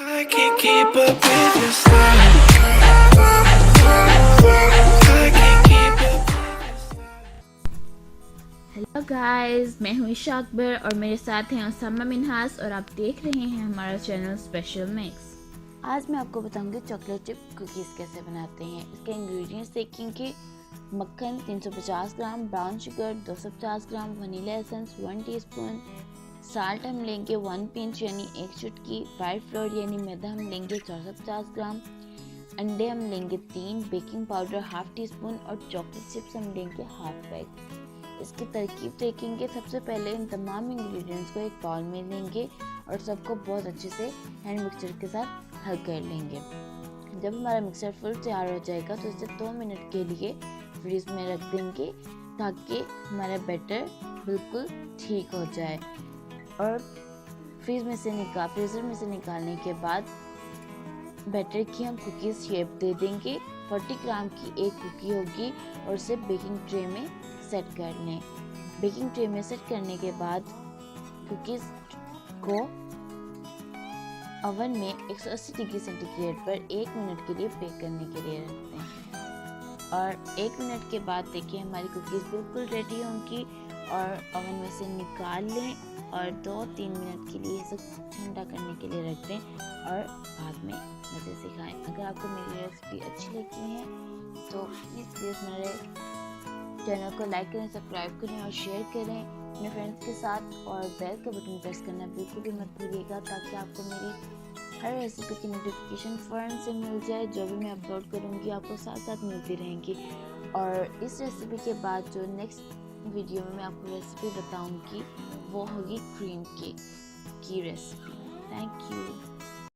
I can't keep up with your style. I can't keep up with your style. Hello guys, मैं हूँ ईशा अकबर और मेरे साथ हैं ओसामा मिन्हास और आप देख रहे हैं हमारा चैनल स्पेशल मिक्स। आज मैं आपको बताऊंगी चॉकलेट चिप कुकीज़ कैसे बनाते हैं। इसके इंग्रेडिएंट्स देखेंगे। मक्खन 350 ग्राम, ब्राउन शुगर 250 ग्राम, वनीला एसेंस 1 टीस्पून, साल्ट हम लेंगे 1 पिंच यानी 1 चुटकी, वाइट फ्लोर यानी मैदा हम लेंगे 450 ग्राम, अंडे हम लेंगे 3, baking powder half tea spoon और चॉकलेट चिप्स हम लेंगे हाफ बैग। इसकी तरकीब देखेंगे। सबसे पहले इन तमाम इंग्रेडिएंट्स को एक बाउल में लेंगे और सबको बहुत अच्छे से हैंड मिक्सर के साथ हल कर लेंगे। जब हमारा मिक्सर फुल तैयार हो जाएगा तो इसे 2 मिनट के लिए फ्रीज में रख देंगे ताकि हमारा बैटर बिल्कुल ठीक हो जाए। और फ्रीज़र में से निकालने के बाद बैटर की हम कुकीज़ शेप दे देंगे। 40 ग्राम की एक कुकी होगी और उसे बेकिंग ट्रे में सेट कर लें। बेकिंग ट्रे में सेट करने के बाद कुकीज़ को ओवन में 180 डिग्री सेंटीग्रेड पर 1 मिनट के लिए बेक करने के लिए रखते हैं। और 1 मिनट के बाद देखिए हमारी कुकीज़ बिल्कुल रेडी होंगी और ओवन में से निकाल लें और 2-3 मिनट के लिए इसे ठंडा करने के लिए रख दें और बाद में मज़े से खाएं। अगर आपको मेरी रेसिपी अच्छी लगती है तो प्लीज़ मेरे चैनल को लाइक करें, सब्सक्राइब करें और शेयर करें अपने फ्रेंड्स के साथ, और बेल का बटन प्रेस करना बिल्कुल भी मत भूलिएगा ताकि आपको मेरी हर रेसिपी की नोटिफिकेशन फ़ौरन से मिल जाए। जो भी मैं अपलोड करूँगी आपको साथ साथ मिलती रहेंगी। और इस रेसिपी के बाद जो नेक्स्ट वीडियो में मैं आपको रेसिपी बताऊँगी वो होगी क्रीम केक की रेसिपी। Thank you.